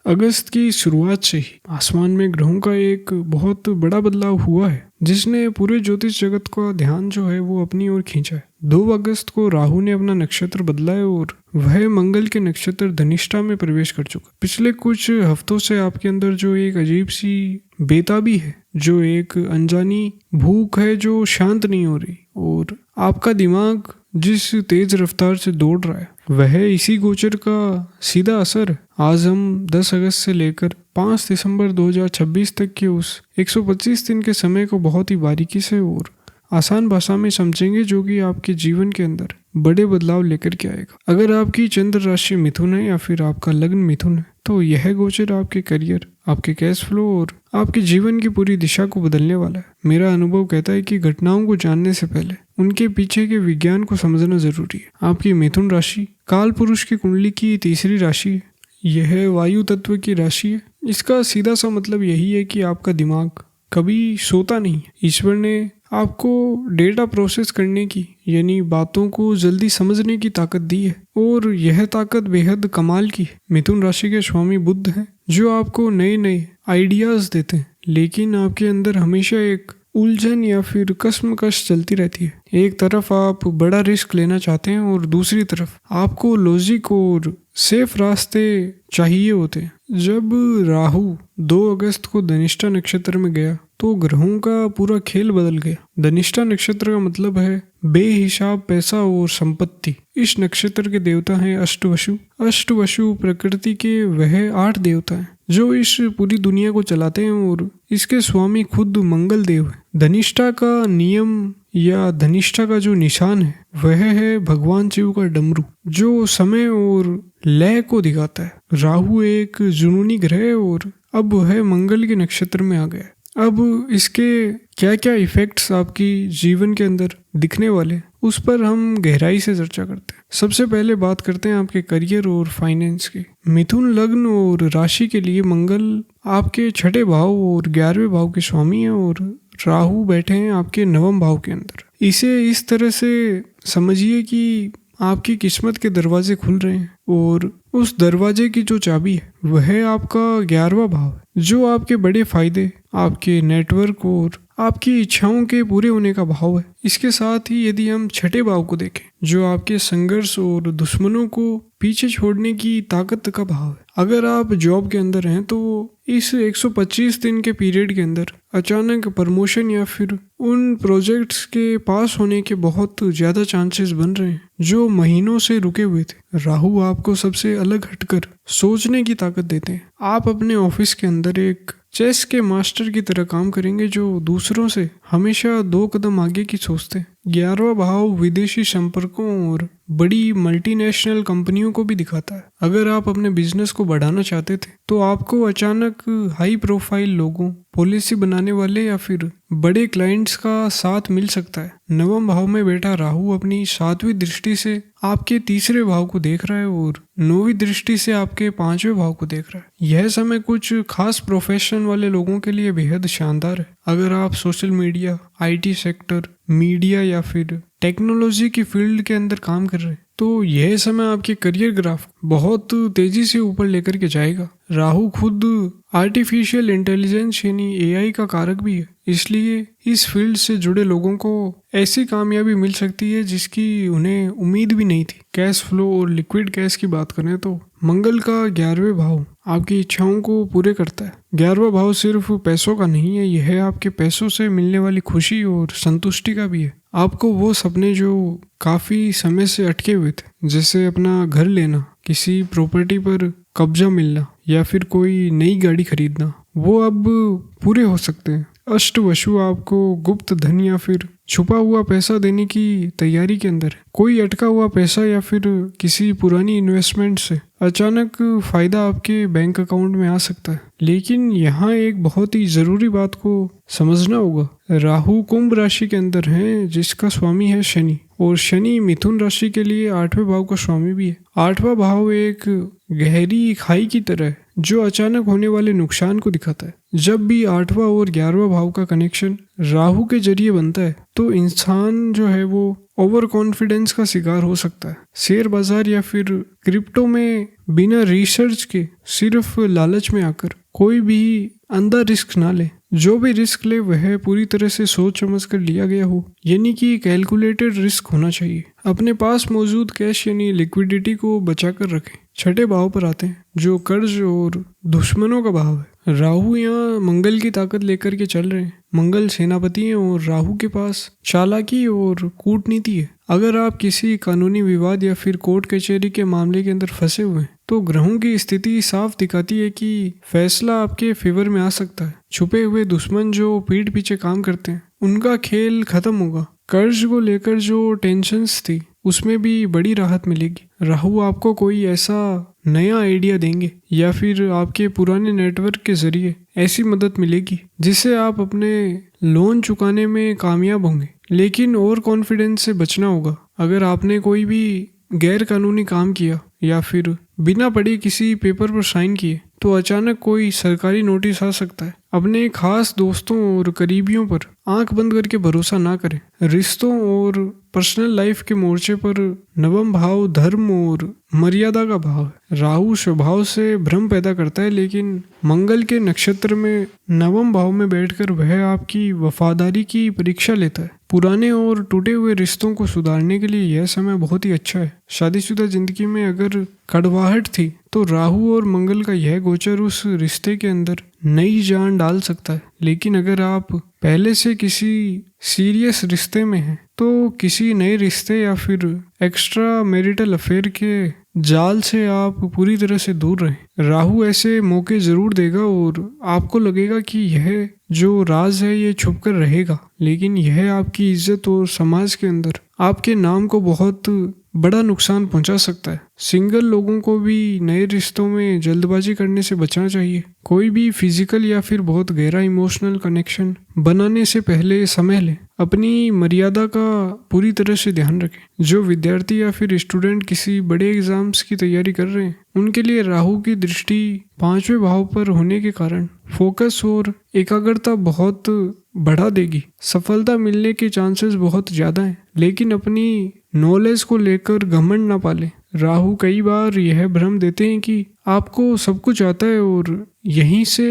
अगस्त की शुरुआत से ही आसमान में ग्रहों का एक बहुत बड़ा बदलाव हुआ है जिसने पूरे ज्योतिष जगत का ध्यान जो है वो अपनी ओर खींचा है। 2 अगस्त को राहु ने अपना नक्षत्र बदला है और वह मंगल के नक्षत्र धनिष्ठा में प्रवेश कर चुका। पिछले कुछ हफ्तों से आपके अंदर जो एक अजीब सी बेताबी है, जो एक अनजानी भूख है जो शांत नहीं हो रही, और आपका दिमाग जिस तेज रफ्तार से दौड़ रहा है वह इसी गोचर का सीधा असर है। आज हम 10 अगस्त से लेकर 5 दिसंबर 2026 तक के उस 125 दिन के समय को बहुत ही बारीकी से और आसान भाषा में समझेंगे, जो कि आपके जीवन के अंदर बड़े बदलाव लेकर के आएगा। अगर आपकी चंद्र राशि मिथुन है या फिर आपका लग्न मिथुन है तो यह गोचर आपके करियर, आपके कैश फ्लो और आपके जीवन की पूरी दिशा को बदलने वाला है। मेरा अनुभव कहता है कि घटनाओं को जानने से पहले उनके पीछे के विज्ञान को समझना जरूरी है। आपकी मिथुन राशि काल पुरुष की कुंडली की तीसरी राशि है। यह वायु तत्व की राशि है। इसका सीधा सा मतलब यही है कि आपका दिमाग कभी सोता नहीं है। ईश्वर ने आपको डेटा प्रोसेस करने की, यानी बातों को जल्दी समझने की ताकत दी है, और यह ताकत बेहद कमाल की है। मिथुन राशि के स्वामी बुध हैं, जो आपको नए नए आइडियाज देते हैं, लेकिन आपके अंदर हमेशा एक उलझन या फिर कश्मकश चलती रहती है। एक तरफ आप बड़ा रिस्क लेना चाहते हैं और दूसरी तरफ आपको लॉजिक और सेफ रास्ते चाहिए होते हैं। जब राहु 2 अगस्त को धनिष्ठा नक्षत्र में गया तो ग्रहों का पूरा खेल बदल गया। धनिष्ठा नक्षत्र का मतलब है बेहिसाब पैसा और संपत्ति। इस नक्षत्र के देवता हैं अष्टवसु। अष्टवसु प्रकृति के वह 8 देवता हैं जो इस पूरी दुनिया को चलाते हैं, और इसके स्वामी खुद मंगल देव है। धनिष्ठा का नियम या धनिष्ठा का जो निशान है वह है भगवान शिव का डमरू, जो समय और लय को दिखाता है। राहु एक जुनूनी ग्रह है और अब वह मंगल के नक्षत्र में आ गया। अब इसके क्या क्या इफेक्ट्स आपकी जीवन के अंदर दिखने वाले, उस पर हम गहराई से चर्चा करते हैं। सबसे पहले बात करते हैं आपके करियर और फाइनेंस की। मिथुन लग्न और राशि के लिए मंगल आपके 6ठे भाव और 11वें भाव के स्वामी हैं, और राहु बैठे हैं आपके 9वें भाव के अंदर। इसे इस तरह से समझिए कि आपकी किस्मत के दरवाजे खुल रहे हैं, और उस दरवाजे की जो चाबी है वह आपका 11वां भाव है, जो आपके बड़े फायदे, आपके नेटवर्क और आपकी इच्छाओं के पूरे होने का भाव है। इसके साथ ही यदि हम 6ठे भाव को देखें, जो आपके संघर्ष और दुश्मनों को पीछे छोड़ने की ताकत का भाव है। अगर आप जॉब के अंदर हैं तो इस 125 दिन के पीरियड के अंदर अचानक प्रमोशन या फिर उन प्रोजेक्ट्स के पास होने के बहुत ज्यादा चांसेस बन रहे हैं जो महीनों से रुके हुए थे। राहु आपको सबसे अलग हटकर सोचने की ताकत देते हैं। आप अपने ऑफिस के अंदर एक चेस के मास्टर की तरह काम करेंगे, जो दूसरों से हमेशा 2 कदम आगे की सोचते हैं। 11वां भाव विदेशी संपर्कों और बड़ी मल्टीनेशनल कंपनियों को भी दिखाता है। अगर आप अपने बिजनेस को बढ़ाना चाहते थे तो आपको अचानक हाई प्रोफाइल लोगों, पॉलिसी बनाने वाले या फिर बड़े क्लाइंट्स का साथ मिल सकता है। 9वें भाव में बैठा राहु अपनी 7वीं दृष्टि से आपके 3रे भाव को देख रहा है और 9वीं दृष्टि से आपके 5वें भाव को देख रहा है। यह समय कुछ खास प्रोफेशन वाले लोगों के लिए बेहद शानदार है। अगर आप social media, IT sector, media या फिर टेक्नोलॉजी की फील्ड के अंदर काम कर रहे हैं तो यह समय आपके करियर ग्राफ बहुत तेजी से ऊपर लेकर के जाएगा। राहु खुद आर्टिफिशियल इंटेलिजेंस यानी AI का कारक भी है, इसलिए इस फील्ड से जुड़े लोगों को ऐसी कामयाबी मिल सकती है जिसकी उन्हें उम्मीद भी नहीं थी। कैश फ्लो और लिक्विड कैश की बात करें तो मंगल का 11वें भाव आपकी इच्छाओं को पूरे करता है। 11वां भाव सिर्फ पैसों का नहीं है, यह आपके पैसों से मिलने वाली खुशी और संतुष्टि का भी है। आपको वो सपने जो काफी समय से अटके हुए थे, जैसे अपना घर लेना, किसी प्रॉपर्टी पर कब्जा मिलना या फिर कोई नई गाड़ी खरीदना, वो अब पूरे हो सकते हैं। अष्टवसु आपको गुप्त धन या फिर छुपा हुआ पैसा देने की तैयारी के अंदर है। कोई अटका हुआ पैसा या फिर किसी पुरानी इन्वेस्टमेंट से अचानक फायदा आपके बैंक अकाउंट में आ सकता है। लेकिन यहाँ एक बहुत ही जरूरी बात को समझना होगा। राहु कुंभ राशि के अंदर है जिसका स्वामी है शनि, और शनि मिथुन राशि के लिए 8वें भाव का स्वामी भी है। 8वां भाव एक गहरी खाई की तरह है जो अचानक होने वाले नुकसान को दिखाता है। जब भी 8वां और 11वां भाव का कनेक्शन राहु के जरिए बनता है तो इंसान जो है वो ओवर कॉन्फिडेंस का शिकार हो सकता है। शेयर बाजार या फिर क्रिप्टो में बिना रिसर्च के सिर्फ लालच में आकर कोई भी अंधा रिस्क ना ले। जो भी रिस्क ले वह पूरी तरह से सोच समझ कर लिया गया हो, यानी कि कैलकुलेटेड रिस्क होना चाहिए। अपने पास मौजूद कैश यानी लिक्विडिटी को बचा कर रखें। छठे भाव पर आते हैं जो कर्ज और दुश्मनों का भाव है। राहु यहाँ मंगल की ताकत लेकर के चल रहे हैं। मंगल सेनापति हैं और राहु के पास चालाकी और कूटनीति है। अगर आप किसी कानूनी विवाद या फिर कोर्ट कचहरी के मामले के अंदर फंसे हुए हैं तो ग्रहों की स्थिति साफ दिखाती है कि फैसला आपके फेवर में आ सकता है। छुपे हुए दुश्मन जो पीठ पीछे काम करते हैं उनका खेल खत्म होगा। कर्ज को लेकर जो टेंशन्स थी उसमें भी बड़ी राहत मिलेगी। राहु आपको कोई ऐसा नया आइडिया देंगे या फिर आपके पुराने नेटवर्क के जरिए ऐसी मदद मिलेगी जिससे आप अपने लोन चुकाने में कामयाब होंगे। लेकिन ओवर कॉन्फिडेंस से बचना होगा। अगर आपने कोई भी गैर कानूनी काम किया या फिर बिना पढ़े किसी पेपर पर साइन किए तो अचानक कोई सरकारी नोटिस आ सकता है। अपने खास दोस्तों और करीबियों पर आंख बंद करके भरोसा ना करें। रिश्तों और पर्सनल लाइफ के मोर्चे पर नवम भाव धर्म और मर्यादा का भाव है। राहु स्वभाव से भ्रम पैदा करता है, लेकिन मंगल के नक्षत्र में नवम भाव में बैठकर वह आपकी वफादारी की परीक्षा लेता है। पुराने और टूटे हुए रिश्तों को सुधारने के लिए यह समय बहुत ही अच्छा है। शादीशुदा जिंदगी में अगर कड़वाहट थी तो राहु और मंगल का यह गोचर उस रिश्ते के अंदर नई जान डाल सकता है। लेकिन अगर आप पहले से किसी सीरियस रिश्ते में हैं तो किसी नए रिश्ते या फिर एक्स्ट्रा मैरिटल अफेयर के जाल से आप पूरी तरह से दूर रहें। राहु ऐसे मौके जरूर देगा और आपको लगेगा कि यह जो राज है ये छुप कर रहेगा, लेकिन यह आपकी इज्जत और समाज के अंदर आपके नाम को बहुत बड़ा नुकसान पहुंचा सकता है। सिंगल लोगों को भी नए रिश्तों में जल्दबाजी करने से बचना चाहिए। कोई भी फिजिकल या फिर बहुत गहरा इमोशनल कनेक्शन बनाने से पहले समय लें। अपनी मर्यादा का पूरी तरह से ध्यान रखें। जो विद्यार्थी या फिर स्टूडेंट किसी बड़े एग्जाम्स की तैयारी कर रहे हैं उनके लिए राहु की दृष्टि 5वें भाव पर होने के कारण फोकस और एकाग्रता बहुत बढ़ा देगी। सफलता मिलने के चांसेस बहुत ज्यादा हैं, लेकिन अपनी नॉलेज को लेकर घमंड ना पालें। राहु कई बार यह भ्रम देते हैं कि आपको सब कुछ आता है और यहीं से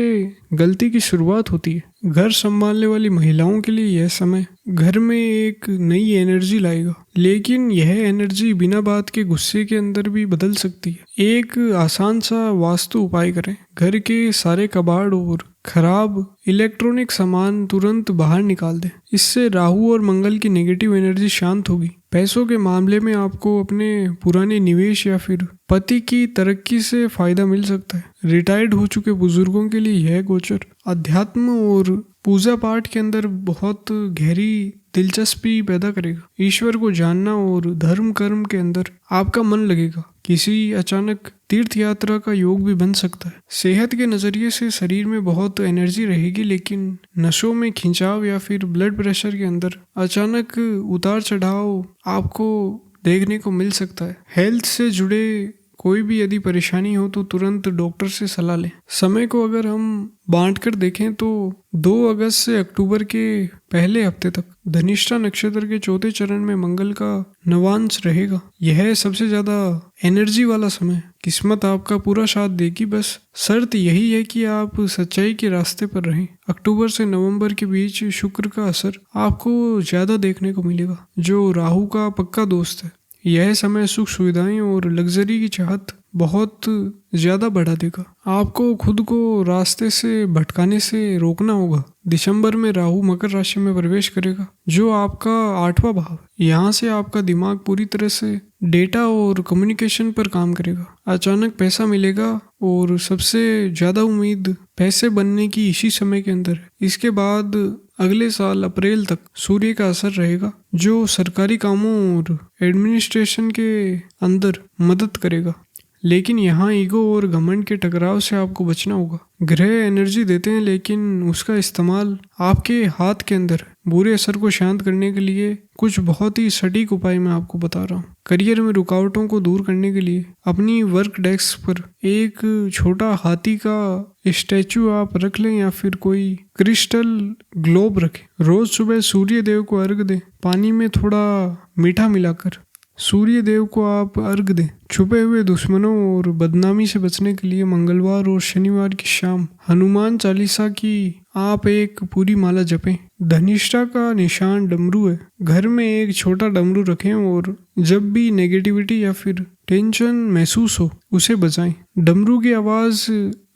गलती की शुरुआत होती है। घर संभालने वाली महिलाओं के लिए यह समय घर में एक नई एनर्जी लाएगा, लेकिन यह एनर्जी बिना बात के गुस्से के अंदर भी बदल सकती है। एक आसान सा वास्तु उपाय करें। घर के सारे कबाड़ और खराब इलेक्ट्रॉनिक सामान तुरंत बाहर निकाल दें। इससे राहु और मंगल की नेगेटिव एनर्जी शांत होगी। पैसों के मामले में आपको अपने पुराने निवेश या फिर पति की तरक्की से फायदा मिल सकता है। रिटायर्ड हो चुके बुजुर्गों के लिए यह गोचर अध्यात्म और पूजा पाठ के अंदर बहुत गहरी दिलचस्पी पैदा करेगा। ईश्वर को जानना और धर्म कर्म के अंदर आपका मन लगेगा। किसी अचानक तीर्थ यात्रा का योग भी बन सकता है। सेहत के नजरिए से शरीर में बहुत एनर्जी रहेगी, लेकिन नसों में खिंचाव या फिर ब्लड प्रेशर के अंदर अचानक उतार चढ़ाव आपको देखने को मिल सकता है। हेल्थ से जुड़े कोई भी यदि परेशानी हो तो तुरंत डॉक्टर से सलाह लें। समय को अगर हम बांटकर देखें तो 2 अगस्त से अक्टूबर के पहले हफ्ते तक धनिष्ठा नक्षत्र के चौथे चरण में मंगल का नवांश रहेगा। यह सबसे ज्यादा एनर्जी वाला समय है। किस्मत आपका पूरा साथ देगी, बस शर्त यही है कि आप सच्चाई के रास्ते पर रहें। अक्टूबर से नवंबर के बीच शुक्र का असर आपको ज्यादा देखने को मिलेगा, जो राहु का पक्का दोस्त है। यह समय सुख सुविधाएं और लग्जरी की चाहत बहुत ज्यादा बढ़ा देगा। आपको खुद को रास्ते से भटकाने से रोकना होगा। दिसंबर में राहु मकर राशि में प्रवेश करेगा, जो आपका 8वां भाव। यहाँ से आपका दिमाग पूरी तरह से डेटा और कम्युनिकेशन पर काम करेगा। अचानक पैसा मिलेगा और सबसे ज्यादा उम्मीद पैसे बनने की इसी समय के अंदर है। इसके बाद अगले साल अप्रैल तक सूर्य का असर रहेगा, जो सरकारी कामों और एडमिनिस्ट्रेशन के अंदर मदद करेगा। लेकिन यहाँ ईगो और घमंड के टकराव से आपको बचना होगा। ग्रह एनर्जी देते हैं लेकिन उसका इस्तेमाल आपके हाथ के अंदर है। बुरे असर को शांत करने के लिए कुछ बहुत ही सटीक उपाय मैं आपको बता रहा हूँ। करियर में रुकावटों को दूर करने के लिए अपनी वर्क डेस्क पर एक छोटा हाथी का स्टैचू आप रख लें या फिर कोई क्रिस्टल ग्लोब रखें। रोज सुबह सूर्य देव को अर्घ दें, पानी में थोड़ा मीठा मिलाकर सूर्य देव को आप अर्घ दें। छुपे हुए दुश्मनों और बदनामी से बचने के लिए मंगलवार और शनिवार की शाम हनुमान चालीसा की आप एक पूरी माला जपें। धनिष्ठा का निशान डमरू है। घर में एक छोटा डमरू रखें और जब भी नेगेटिविटी या फिर टेंशन महसूस हो उसे बजाएं। डमरू की आवाज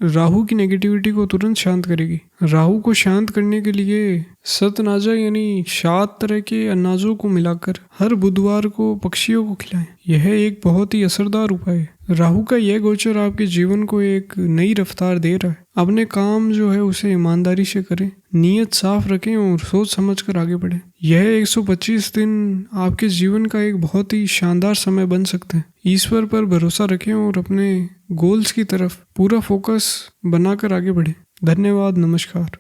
राहु की नेगेटिविटी को तुरंत शांत करेगी। राहु को शांत करने के लिए सतनाजा यानी 7 तरह के अनाजों को मिलाकर हर बुधवार को पक्षियों को खिलाएं। यह एक बहुत ही असरदार उपाय है। राहु का यह गोचर आपके जीवन को एक नई रफ्तार दे रहा है। अपने काम जो है उसे ईमानदारी से करें, नीयत साफ रखें और सोच समझ कर आगे बढ़ें। यह 125 दिन आपके जीवन का एक बहुत ही शानदार समय बन सकते हैं। ईश्वर पर भरोसा रखें और अपने गोल्स की तरफ पूरा फोकस बनाकर आगे बढ़ें। धन्यवाद, नमस्कार।